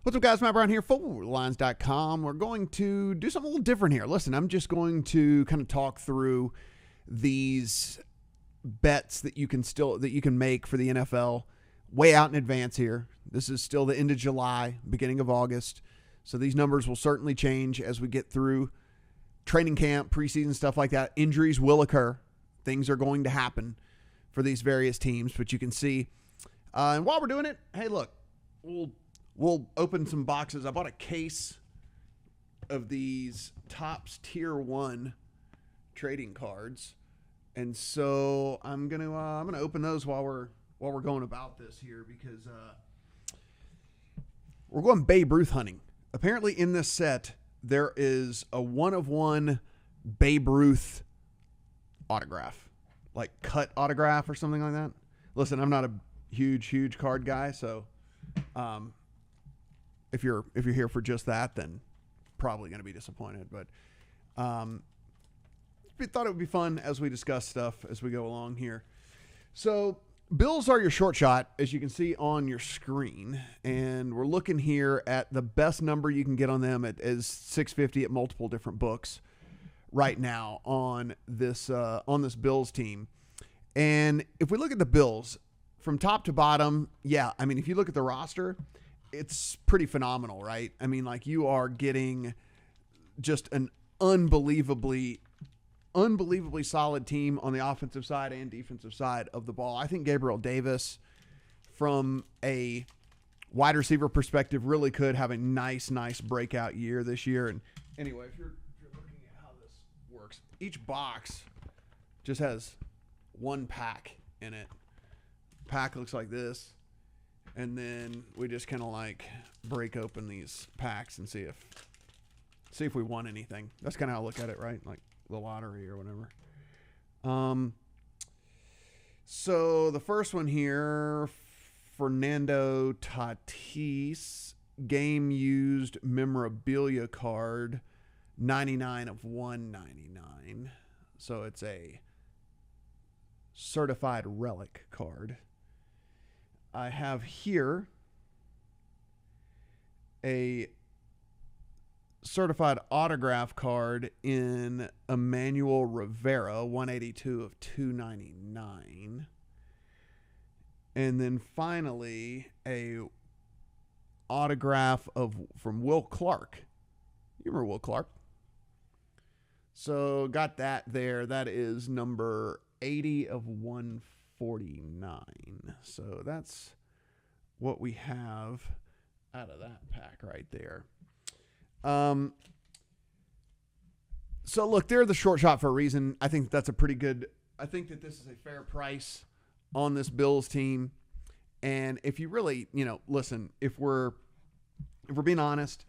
What's up, guys? Matt Brown here, FootballLines.com. We're going to do something a little different here. Listen, I'm just going to kind of talk through these bets that you can make for the NFL way out in advance here. This is still the end of July, beginning of August. So these numbers will certainly change as we get through training camp, preseason, stuff like that. Injuries will occur. Things are going to happen for these various teams, but you can see. And while we're doing it, hey, look, we'll open some boxes. I bought a case of these Topps Tier 1 trading cards. And so I'm gonna open those while we're going about this here, because we're going Babe Ruth hunting. Apparently in this set there is a 1-of-1 Babe Ruth autograph, like cut autograph or something like that. Listen, I'm not a huge card guy, so if you're here for just that, then probably going to be disappointed. But we thought it would be fun as we discuss stuff as we go along here. So Bills are your short shot, as you can see on your screen, and we're looking here at the best number you can get on them is 650 at multiple different books right now on this Bills team. And if we look at the Bills from top to bottom, yeah, I mean, if you look at the roster, it's pretty phenomenal, right? I mean, like, you are getting just an unbelievably solid team on the offensive side and defensive side of the ball. I think Gabriel Davis, from a wide receiver perspective, really could have a nice breakout year this year. And anyway, if you're looking at how this works, each box just has one pack in it. Pack looks like this. And then we just kind of like break open these packs and see if we won anything. That's kind of how I look at it, right? Like the lottery or whatever. So the first one here, Fernando Tatis, game used memorabilia card, 99 of 199. So it's a certified relic card. I have here a certified autograph card in Emmanuel Rivera, 182 of 299. And then finally, a autograph from Will Clark. You remember Will Clark? So got that there. That is number 80 of 149. So that's what we have out of that pack right there. So look, they're the short shot for a reason. I think that's a pretty good. I think that this is a fair price on this Bills team. And if you really, listen, if we're being honest,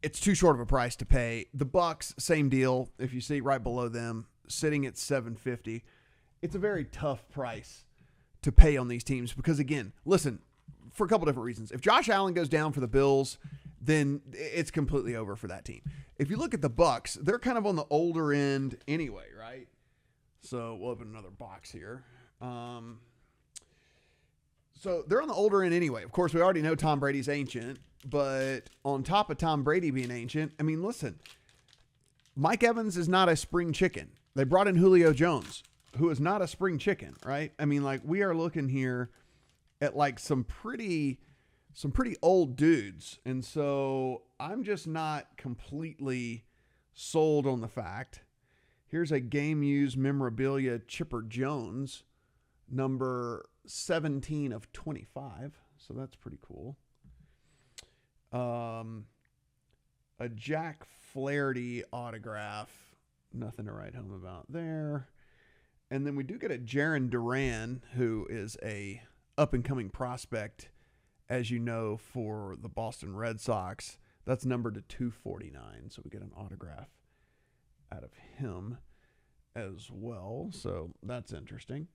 it's too short of a price to pay. The Bucs, same deal. If you see right below them, sitting at $750, it's a very tough price to pay on these teams because, again, listen, for a couple different reasons. If Josh Allen goes down for the Bills, then it's completely over for that team. If you look at the Bucs, they're kind of on the older end anyway, right? So we'll open another box here. So they're on the older end anyway. Of course, we already know Tom Brady's ancient, but on top of Tom Brady being ancient, I mean, listen, Mike Evans is not a spring chicken. They brought in Julio Jones, who is not a spring chicken, right? I mean, like, we are looking here at like some pretty old dudes. And so I'm just not completely sold on the fact. Here's a game used memorabilia Chipper Jones, number 17 of 25. So that's pretty cool. A Jack Flaherty autograph. Nothing to write home about there. And then we do get a Jaron Duran, who is a up-and-coming prospect, as you know, for the Boston Red Sox. That's numbered to 249, so we get an autograph out of him as well. So that's interesting.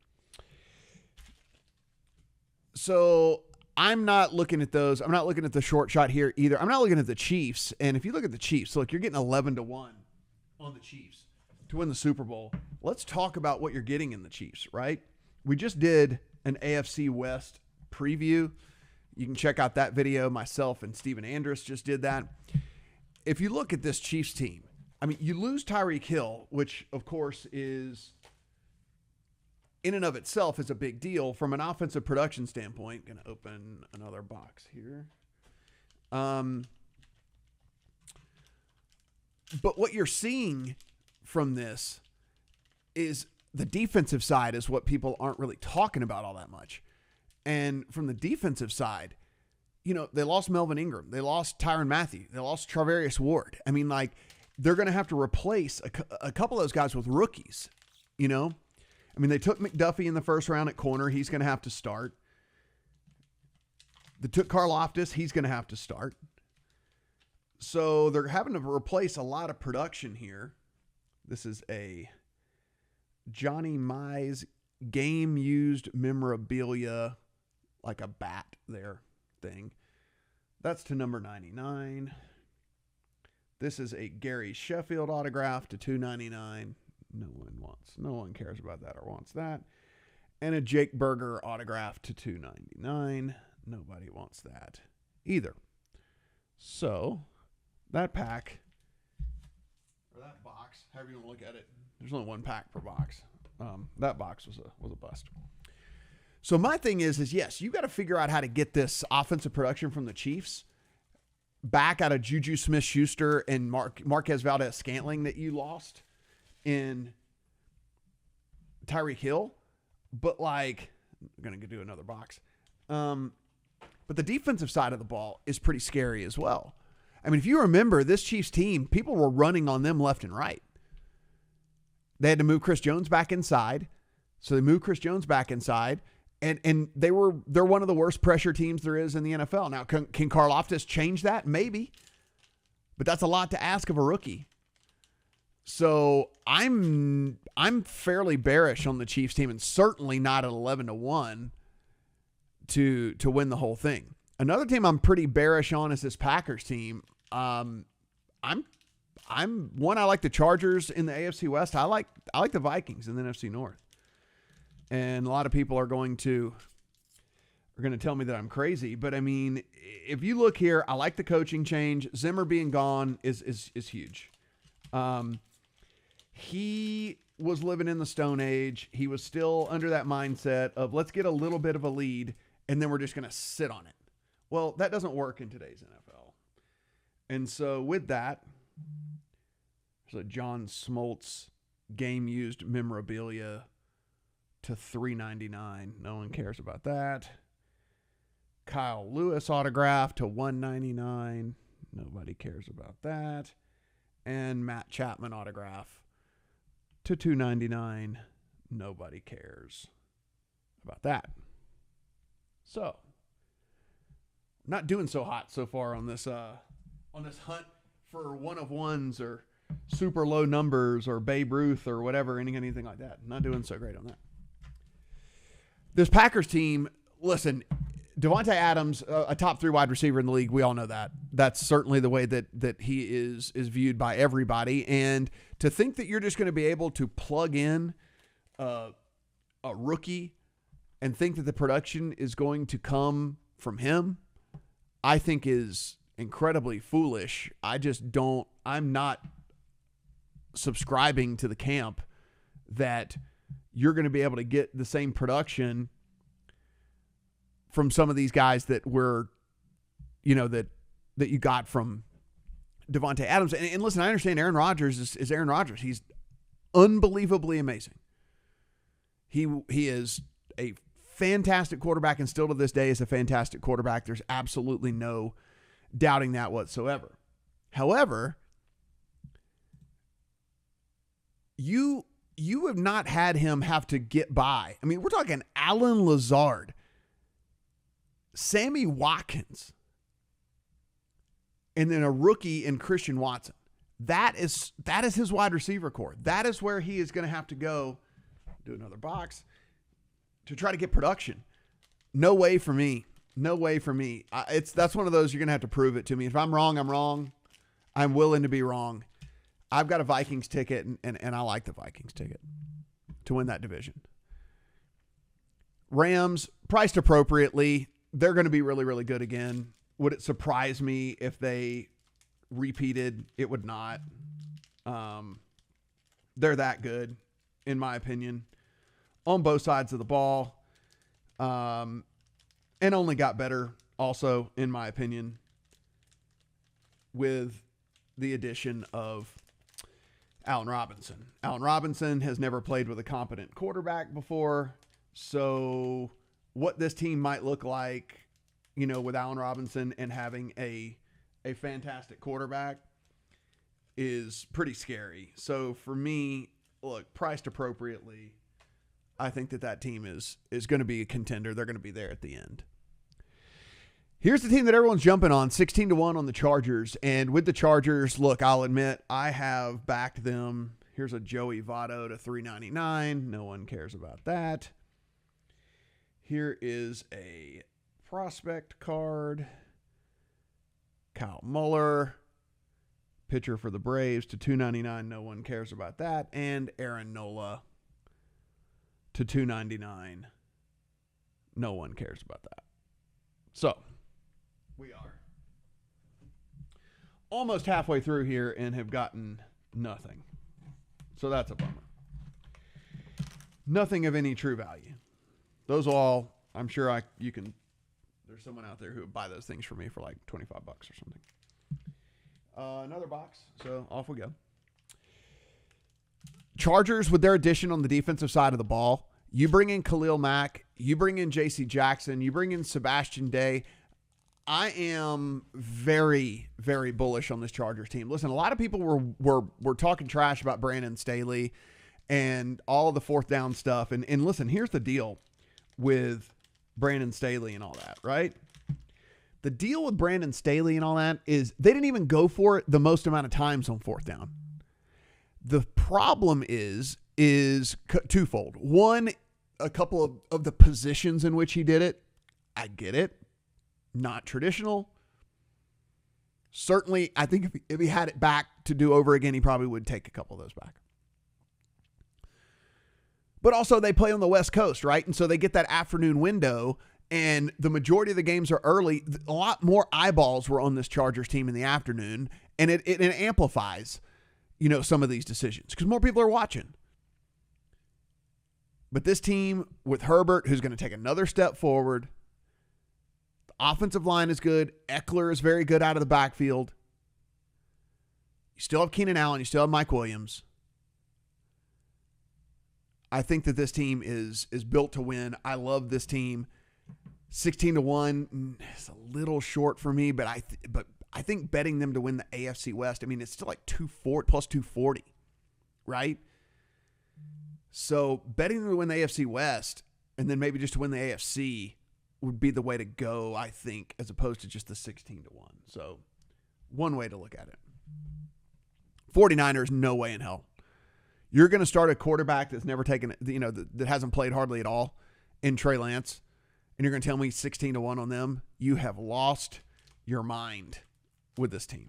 So I'm not looking at those. I'm not looking at the short shot here either. I'm not looking at the Chiefs. And if you look at the Chiefs, look, you're getting 11-1 on the Chiefs to win the Super Bowl. Let's talk about what you're getting in the Chiefs, right? We just did an AFC West preview. You can check out that video. Myself and Steven Andrus just did that. If you look at this Chiefs team, I mean, you lose Tyreek Hill, which, of course, is in and of itself is a big deal from an offensive production standpoint. Going to open another box here. But what you're seeing from this is the defensive side is what people aren't really talking about all that much. And from the defensive side, you know, they lost Melvin Ingram. They lost Tyrann Mathieu. They lost Travarius Ward. I mean, like, they're going to have to replace a couple of those guys with rookies, you know? I mean, they took McDuffie in the first round at corner. He's going to have to start. They took Karlaftis. He's going to have to start. So they're having to replace a lot of production here. This is a Johnny Mize game-used memorabilia, like a bat there thing. That's to number 99. This is a Gary Sheffield autograph to 299. No one cares about that or wants that. And a Jake Berger autograph to 299. Nobody wants that either. So that pack, or that box, however you want to look at it, there's only one pack per box. That box was a bust. So my thing is yes, you got to figure out how to get this offensive production from the Chiefs back out of Juju Smith-Schuster and Marquez Valdez-Scantling that you lost in Tyreek Hill. But like, I'm going to do another box. But the defensive side of the ball is pretty scary as well. I mean, if you remember this Chiefs team, people were running on them left and right. They had to move Chris Jones back inside. So they moved Chris Jones back inside. And they're one of the worst pressure teams there is in the NFL. Now, can Karlaftis change that? Maybe. But that's a lot to ask of a rookie. So I'm fairly bearish on the Chiefs team, and certainly not at 11-1 to win the whole thing. Another team I'm pretty bearish on is this Packers team. I like the Chargers in the AFC West. I like the Vikings in the NFC North. And a lot of people are going to tell me that I'm crazy, but I mean, if you look here, I like the coaching change. Zimmer being gone is huge. He was living in the Stone Age. He was still under that mindset of let's get a little bit of a lead and then we're just going to sit on it. Well, that doesn't work in today's NFL. And so with that, there's a John Smoltz game-used memorabilia to $399. No one cares about that. Kyle Lewis autograph to $199. Nobody cares about that. And Matt Chapman autograph to $299. Nobody cares about that. So, not doing so hot so far on this hunt for one of ones or super low numbers or Babe Ruth or whatever, anything like that. Not doing so great on that. This Packers team, listen, Devonta Adams, a top 3 wide receiver in the league. We all know that. That's certainly the way that he is viewed by everybody. And to think that you're just going to be able to plug in a rookie and think that the production is going to come from him, I think is incredibly foolish. I'm not subscribing to the camp that you're going to be able to get the same production from some of these guys that were, that you got from Devonta Adams. And listen, I understand Aaron Rodgers is Aaron Rodgers. He's unbelievably amazing. He is a fantastic quarterback and still to this day is a fantastic quarterback. There's absolutely no doubting that whatsoever. However, you have not had him have to get by. I mean, we're talking Allen Lazard, Sammy Watkins, and then a rookie in Christian Watson. That is his wide receiver core. That is where he is going to have to go. Do another box to try to get production. No way for me. No way for me. That's one of those you're going to have to prove it to me. If I'm wrong, I'm wrong. I'm willing to be wrong. I've got a Vikings ticket, and I like the Vikings ticket to win that division. Rams, priced appropriately. they're going to be really, really good again. Would it surprise me if they repeated? It would not. They're that good, in my opinion, on both sides of the ball. And only got better also, in my opinion, with the addition of Allen Robinson. Allen Robinson has never played with a competent quarterback before. So what this team might look like, with Allen Robinson and having a fantastic quarterback is pretty scary. So for me, look, priced appropriately, I think that team is going to be a contender. They're going to be there at the end. Here's the team that everyone's jumping on, 16-1 on the Chargers. And with the Chargers, look, I'll admit I have backed them. Here's a Joey Votto to $3.99. No one cares about that. Here is a prospect card. Kyle Muller, pitcher for the Braves to $2.99. No one cares about that. And Aaron Nola to $2.99. No one cares about that. So we are almost halfway through here and have gotten nothing. So that's a bummer. Nothing of any true value. Those all, I'm sure you can, there's someone out there who would buy those things for me for like $25 or something. Another box. So off we go. Chargers, with their addition on the defensive side of the ball, you bring in Khalil Mack, you bring in J.C. Jackson, you bring in Sebastian Day. I am very, very bullish on this Chargers team. Listen, a lot of people were talking trash about Brandon Staley and all the fourth down stuff. And listen, here's the deal with Brandon Staley and all that, right? The deal with Brandon Staley and all that is they didn't even go for it the most amount of times on fourth down. The problem is twofold. One, a couple of the positions in which he did it. I get it. Not traditional. Certainly, I think if he had it back to do over again, he probably would take a couple of those back. But also, they play on the West Coast, right? And so they get that afternoon window, and the majority of the games are early. A lot more eyeballs were on this Chargers team in the afternoon, and it amplifies, some of these decisions because more people are watching. But this team with Herbert, who's going to take another step forward, the offensive line is good. Eckler is very good out of the backfield. You still have Keenan Allen. You still have Mike Williams. I think that this team is built to win. I love this team. 16-1 is a little short for me, but I think betting them to win the AFC West, it's still like 240 plus 240, right? So betting them to win the AFC West and then maybe just to win the AFC would be the way to go, I think, as opposed to just the 16-1. So one way to look at it. 49ers, no way in hell. You're going to start a quarterback that's never taken, that hasn't played hardly at all in Trey Lance, and you're going to tell me 16-1 on them? You have lost your mind with this team.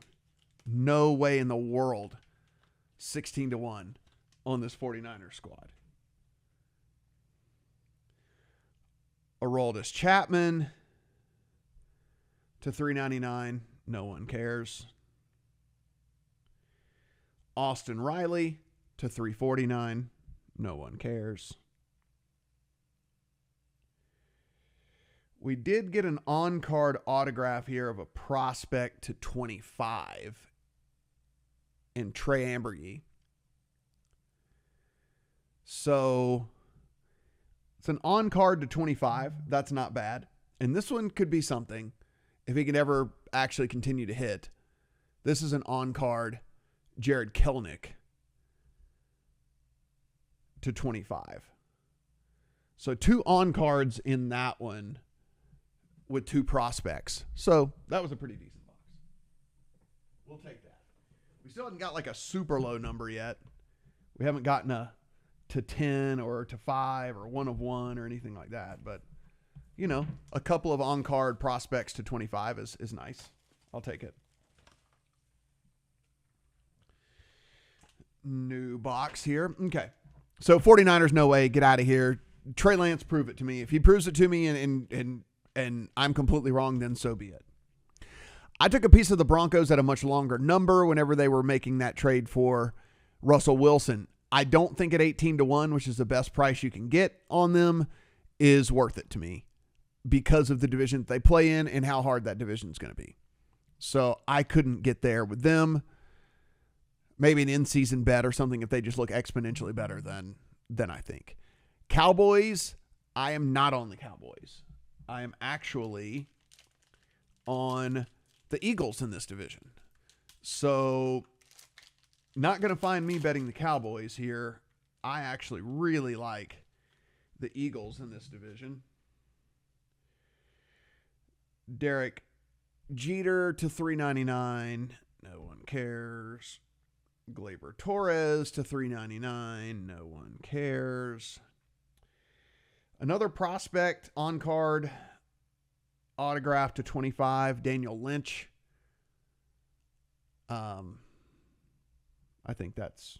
No way in the world 16-1 on this 49ers squad. Aroldis Chapman to $3.99. No one cares. Austin Riley to $3.49. No one cares. We did get an on-card autograph here of a prospect to 25 in Trey Ambergy. So it's an on-card to 25. That's not bad. And this one could be something if he could ever actually continue to hit. This is an on-card Jared Kelnick to 25. So 2 on-cards in that one with 2 prospects. So that was a pretty decent box. We'll take that. We still haven't got like a super low number yet. We haven't gotten to 10 or to 5 or 1 of 1 or anything like that. But, a couple of on-card prospects to 25 is nice. I'll take it. New box here. Okay. So 49ers, no way. Get out of here. Trey Lance, prove it to me. If he proves it to me and and I'm completely wrong, then so be it. I took a piece of the Broncos at a much longer number whenever they were making that trade for Russell Wilson. I don't think at 18-1, which is the best price you can get on them, is worth it to me because of the division they play in and how hard that division is going to be. So I couldn't get there with them. Maybe an in-season bet or something if they just look exponentially better than I think. Cowboys, I am not on the Cowboys. I am actually on the Eagles in this division. So not going to find me betting the Cowboys here. I actually really like the Eagles in this division. Derek Jeter to $3.99. No one cares. Gleyber Torres to $3.99. No one cares. Another prospect on card. Autograph to $25. Daniel Lynch. I think that's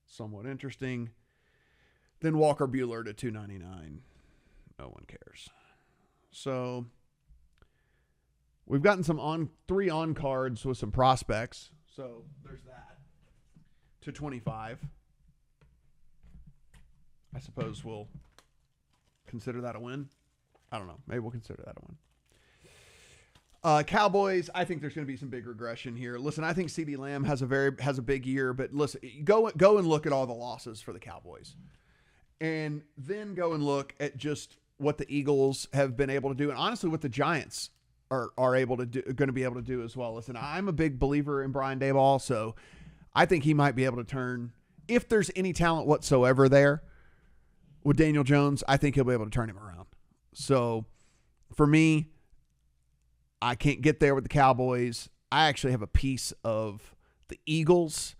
somewhat interesting. Then Walker Buehler to $2.99. No one cares. So we've gotten three on cards with some prospects. So there's that. To 25. I suppose we'll consider that a win. I don't know. Maybe we'll consider that a win. Cowboys, I think there's going to be some big regression here. Listen, I think CeeDee Lamb has a big year, but listen, go and look at all the losses for the Cowboys. And then go and look at just what the Eagles have been able to do, and honestly what the Giants are going to be able to do as well. Listen, I'm a big believer in Brian Daboll, so I think he might be able to turn, if there's any talent whatsoever there with Daniel Jones, I think he'll be able to turn him around. So for me, I can't get there with the Cowboys. I actually have a piece of the Eagles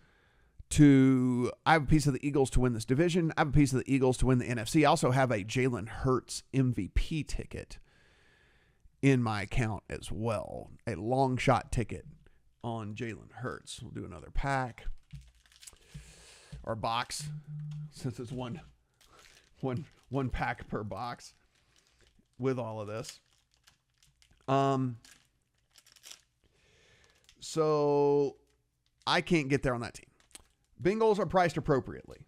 to win this division. I have a piece of the Eagles to win the NFC. I also have a Jalen Hurts MVP ticket in my account as well. A long shot ticket on Jalen Hurts. We'll do another pack or box since it's one pack per box with all of this. So I can't get there on that team. Bengals are priced appropriately.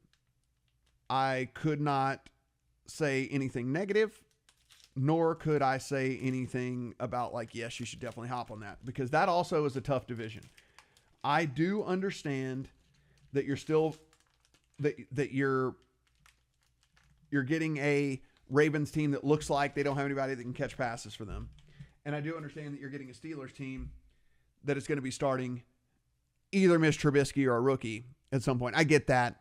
I could not say anything negative, nor could I say anything about like, yes, you should definitely hop on that, because that also is a tough division. I do understand that you're still that you're getting a Ravens team that looks like they don't have anybody that can catch passes for them. And I do understand that you're getting a Steelers team that is going to be starting either Mitch Trubisky or a rookie at some point. I get that.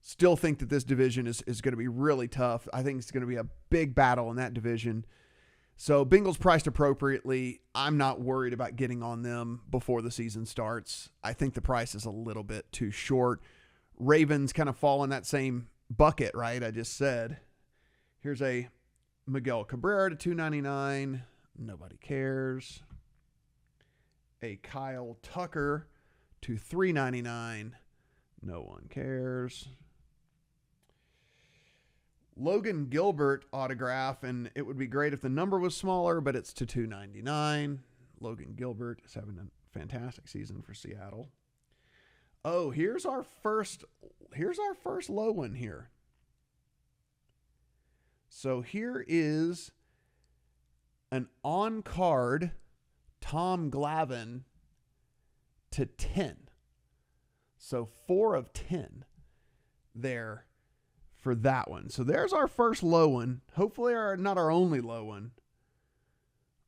Still think that this division is going to be really tough. I think it's going to be a big battle in that division. So Bengals priced appropriately. I'm not worried about getting on them before the season starts. I think the price is a little bit too short. Ravens kind of fall in that same bucket, right? I just said. Here's a Miguel Cabrera to $2.99. Nobody cares. A Kyle Tucker to $3.99. No one cares. Logan Gilbert autograph, and it would be great if the number was smaller, but it's to $2.99. Logan Gilbert is having a fantastic season for Seattle. Oh, here's our first low one here. So here is an on-card Tom Glavine to 10. So 4 of 10 there for that one. So there's our first low one. Hopefully not our only low one,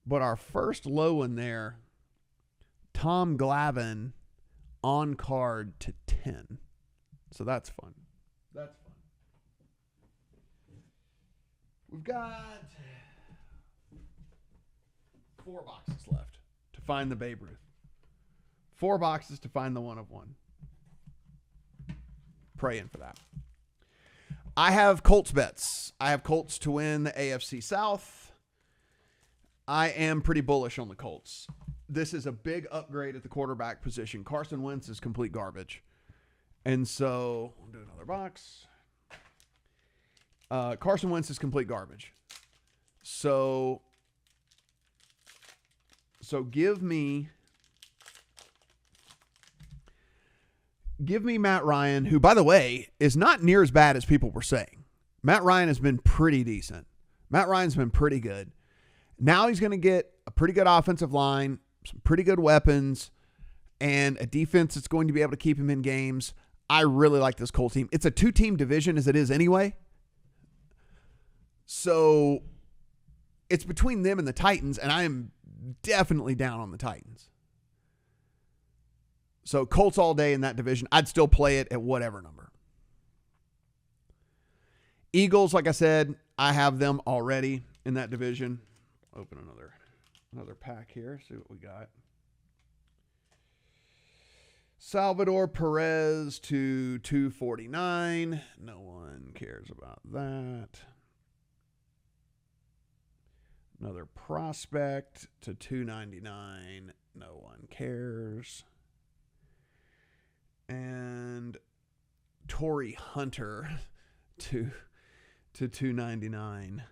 but our first low one there. Tom Glavine on card to 10. So that's fun. That's fun. We've got 4 boxes left to find the Babe Ruth. 4 boxes to find the 1 of 1. Praying for that. I have Colts bets. I have Colts to win the AFC South. I am pretty bullish on the Colts. This is a big upgrade at the quarterback position. Carson Wentz is complete garbage. And so, we'll do another box. Carson Wentz is complete garbage. So give me Matt Ryan, who, by the way, is not near as bad as people were saying. Matt Ryan has been pretty decent. Matt Ryan's been pretty good. Now he's going to get a pretty good offensive line, some pretty good weapons, and a defense that's going to be able to keep him in games. I really like this Colts team. It's a 2-team division as it is anyway. So it's between them and the Titans, and I am definitely down on the Titans. So Colts all day in that division. I'd still play it at whatever number. Eagles, like I said, I have them already in that division. Open another pack here. See what we got. Salvador Perez to 249. No one cares about that. Another prospect to 299. No one cares. And Torrey Hunter to 299.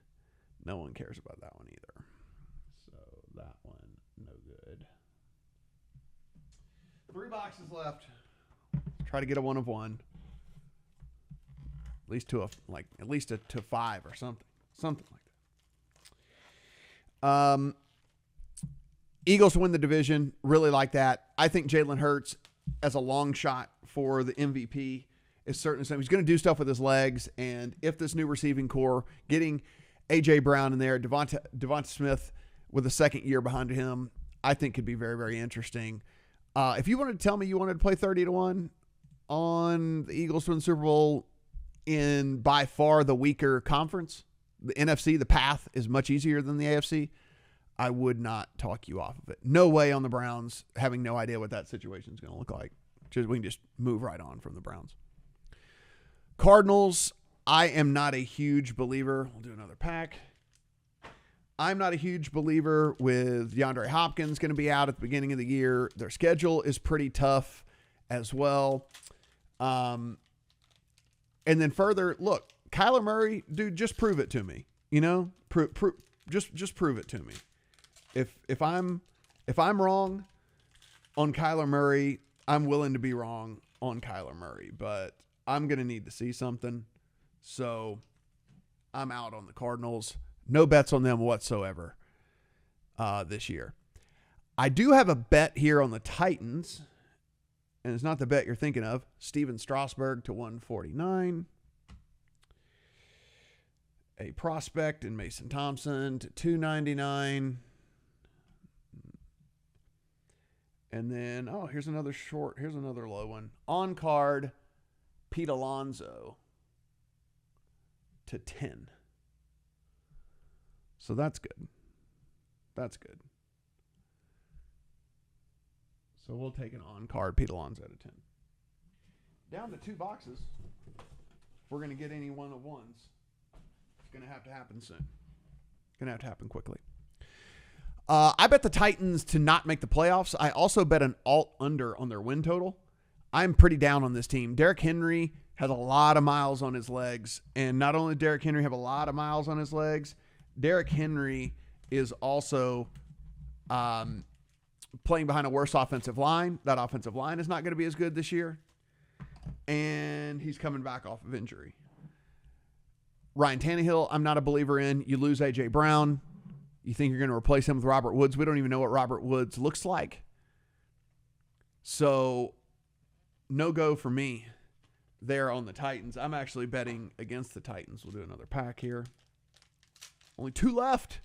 No one cares about that one either. So that one, no good. 3 boxes left. Try to get a 1 of 1. At least to to 5 or something. Something like that. Eagles win the division. Really like that. I think Jalen Hurts as a long shot for the MVP is certainly something. He's going to do stuff with his legs. And if this new receiving core, getting A.J. Brown in there, Devonta Smith with a second year behind him, I think could be very, very interesting. If you wanted to tell me you wanted to play 30-1 on the Eagles to win the Super Bowl in by far the weaker conference, the NFC, the path is much easier than the AFC, I would not talk you off of it. No way on the Browns, having no idea what that situation is going to look like. We can just move right on from the Browns. Cardinals, I am not a huge believer. We'll do another pack. I'm not a huge believer with DeAndre Hopkins going to be out at the beginning of the year. Their schedule is pretty tough as well. And then further, look, Kyler Murray, dude, just prove it to me. You know, just prove it to me. If I'm wrong on Kyler Murray, I'm willing to be wrong on Kyler Murray, but I'm going to need to see something. So I'm out on the Cardinals. No bets on them whatsoever this year. I do have a bet here on the Titans, and it's not the bet you're thinking of. Steven Strasburg to 149. A prospect in Mason Thompson to 299. And then, here's another low one. On card, Pete Alonso to 10. So that's good. That's good. So we'll take an on-card Pete Alonso to 10. Down to 2 boxes. If we're going to get any 1 of 1s, it's going to have to happen soon. Going to have to happen quickly. I bet the Titans to not make the playoffs. I also bet an alt-under on their win total. I'm pretty down on this team. Derrick Henry has a lot of miles on his legs. And not only did Derrick Henry have a lot of miles on his legs, Derrick Henry is also playing behind a worse offensive line. That offensive line is not going to be as good this year. And he's coming back off of injury. Ryan Tannehill, I'm not a believer in. You lose A.J. Brown. You think you're going to replace him with Robert Woods. We don't even know what Robert Woods looks like. So, no go for me there on the Titans. I'm actually betting against the Titans. We'll do another pack here. Only 2 left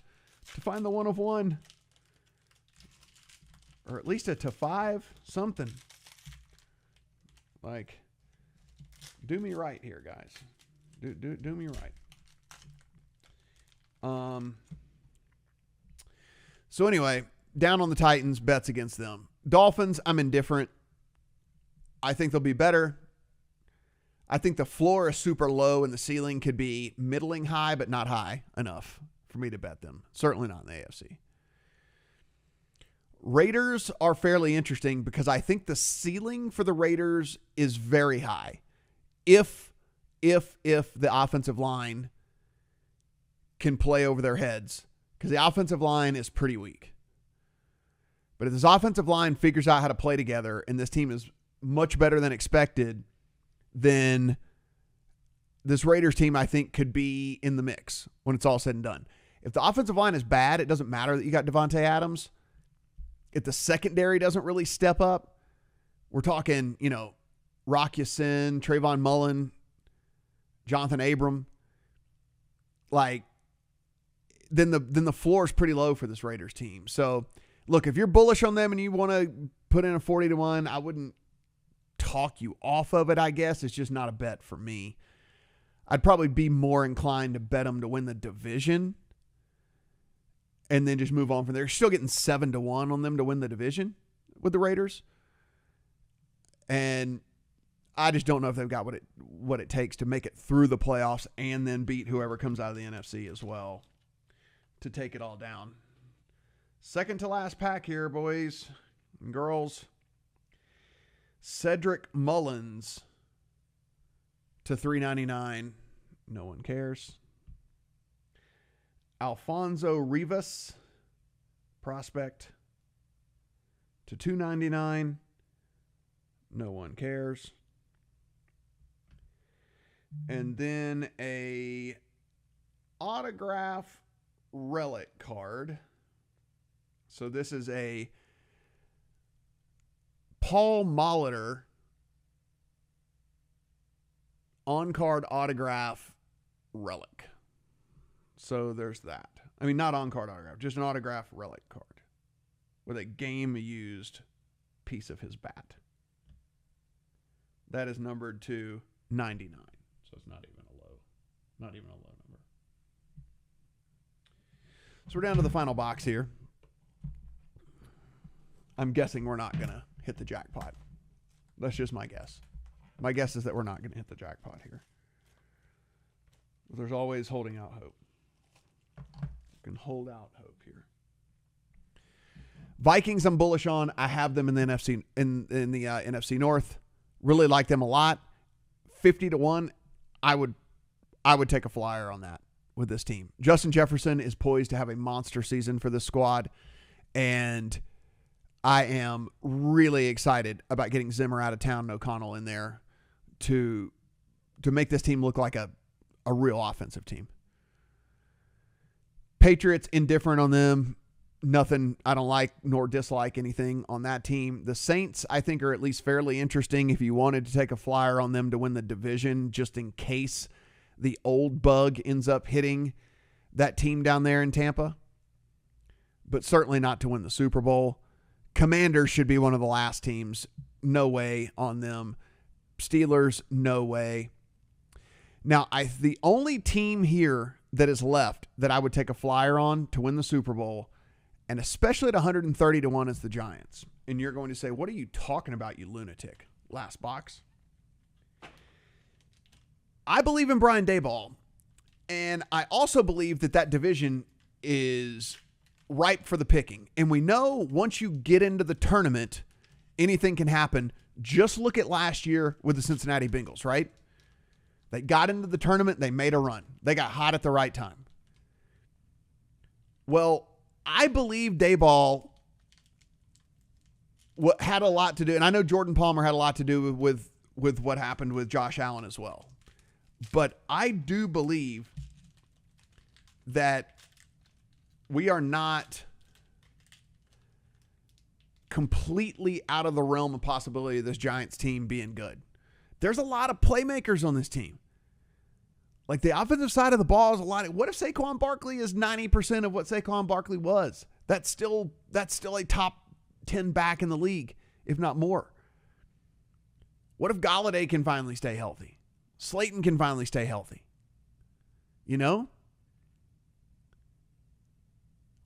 to find the 1 of 1. Or at least a to 5, something. Like, do me right here, guys. Do me right. So anyway, down on the Titans, bets against them. Dolphins, I'm indifferent. I think they'll be better. I think the floor is super low and the ceiling could be middling high, but not high enough for me to bet them. Certainly not in the AFC. Raiders are fairly interesting because I think the ceiling for the Raiders is very high. If the offensive line can play over their heads because the offensive line is pretty weak. But if this offensive line figures out how to play together and this team is much better than expected, then this Raiders team, I think, could be in the mix when it's all said and done. If the offensive line is bad, it doesn't matter that you got Devonta Adams. If the secondary doesn't really step up, we're talking, Rock Ya-Sin, Trayvon Mullen, Jonathan Abram, then the floor is pretty low for this Raiders team. So, look, if you're bullish on them and you want to put in a 40-1, I wouldn't talk you off of it, I guess. It's just not a bet for me. I'd probably be more inclined to bet them to win the division and then just move on from there. You're still getting 7-1 on them to win the division with the Raiders. And I just don't know if they've got what it takes to make it through the playoffs and then beat whoever comes out of the NFC as well to take it all down. Second to last pack here, boys and girls. Cedric Mullins to $3.99. No one cares. Alfonso Rivas, prospect, to $2.99. No one cares. And then a autograph relic card. So this is a Paul Molitor on-card autograph relic. So there's that. I mean, not on-card autograph, just an autograph relic card with a game-used piece of his bat. That is numbered to 99. So it's not even a low number. So we're down to the final box here. I'm guessing we're not going to hit the jackpot. That's just my guess. My guess is that we're not going to hit the jackpot here. But there's always holding out hope. You can hold out hope here. Vikings I'm bullish on. I have them in the NFC in the NFC North. Really like them a lot. 50-1. I would take a flyer on that with this team. Justin Jefferson is poised to have a monster season for this squad, and I am really excited about getting Zimmer out of town and O'Connell in there to make this team look like a real offensive team. Patriots, indifferent on them. Nothing I don't like nor dislike anything on that team. The Saints, I think, are at least fairly interesting if you wanted to take a flyer on them to win the division, just in case the old bug ends up hitting that team down there in Tampa. But certainly not to win the Super Bowl. Commanders should be one of the last teams. No way on them. Steelers, no way. Now, the only team here that is left that I would take a flyer on to win the Super Bowl, and especially at 130-1, is the Giants. And you're going to say, what are you talking about, you lunatic? Last box. I believe in Brian Daboll. And I also believe that division is ripe for the picking. And we know once you get into the tournament, anything can happen. Just look at last year with the Cincinnati Bengals, right? They got into the tournament. They made a run. They got hot at the right time. Well, I believe Daboll had a lot to do, and I know Jordan Palmer had a lot to do with what happened with Josh Allen as well. But I do believe that we are not completely out of the realm of possibility of this Giants team being good. There's a lot of playmakers on this team. Like, the offensive side of the ball is a lot. What if Saquon Barkley is 90% of what Saquon Barkley was? That's still a top 10 back in the league, if not more. What if Golladay can finally stay healthy? Slayton can finally stay healthy. You know?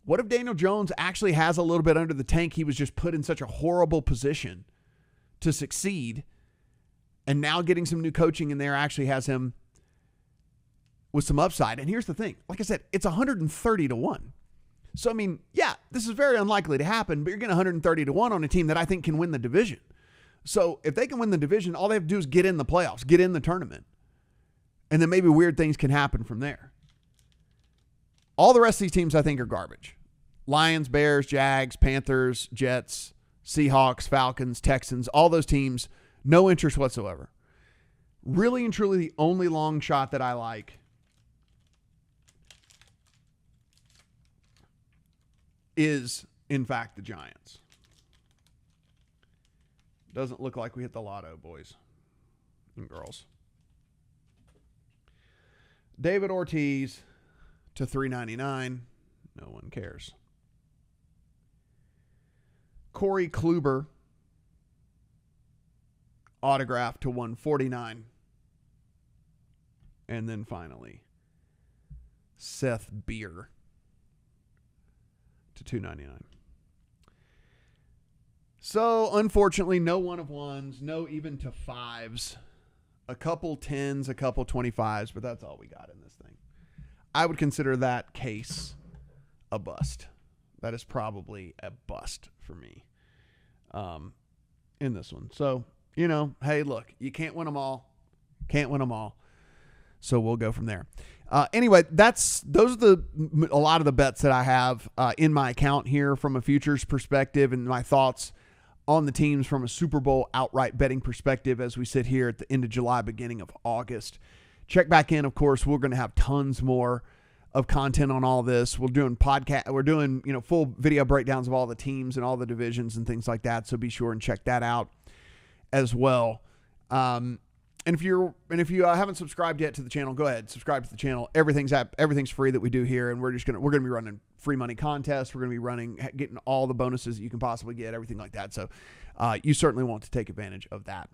What if Daniel Jones actually has a little bit under the tank? He was just put in such a horrible position to succeed, and now getting some new coaching in there actually has him with some upside. And here's the thing. Like I said, it's 130-1. So, I mean, yeah, this is very unlikely to happen, but you're getting 130-1 on a team that I think can win the division. So if they can win the division, all they have to do is get in the playoffs, get in the tournament. And then maybe weird things can happen from there. All the rest of these teams I think are garbage. Lions, Bears, Jags, Panthers, Jets, Seahawks, Falcons, Texans, all those teams, no interest whatsoever. Really and truly the only long shot that I like is, in fact, the Giants. Doesn't look like we hit the lotto, boys and girls. David Ortiz to $3.99. No one cares. Corey Kluber autograph to $149. And then finally, Seth Beer to $2.99. So, unfortunately, no 1 of 1s, no even to 5s, a couple 10s, a couple 25s, but that's all we got in this thing. I would consider that case a bust. That is probably a bust for me in this one. So, hey, look, you can't win them all. Can't win them all. So we'll go from there. Anyway, those are a lot of the bets that I have in my account here from a futures perspective, and my thoughts on the teams from a Super Bowl outright betting perspective as we sit here at the end of July, beginning of August. Check back in, of course. We're going to have tons more of content on all this. We're doing full video breakdowns of all the teams and all the divisions and things like that. So be sure and check that out as well. And if you haven't subscribed yet to the channel, go ahead, subscribe to the channel. Everything's free that we do here, and we're going to be running free money contests. We're going to be getting all the bonuses that you can possibly get, everything like that. So you certainly want to take advantage of that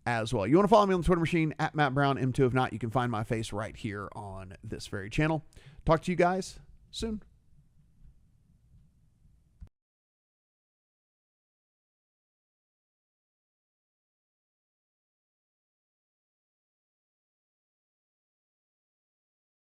as well. You want to follow me on the Twitter machine at Matt Brown M2. If not, you can find my face right here on this very channel. Talk to you guys soon.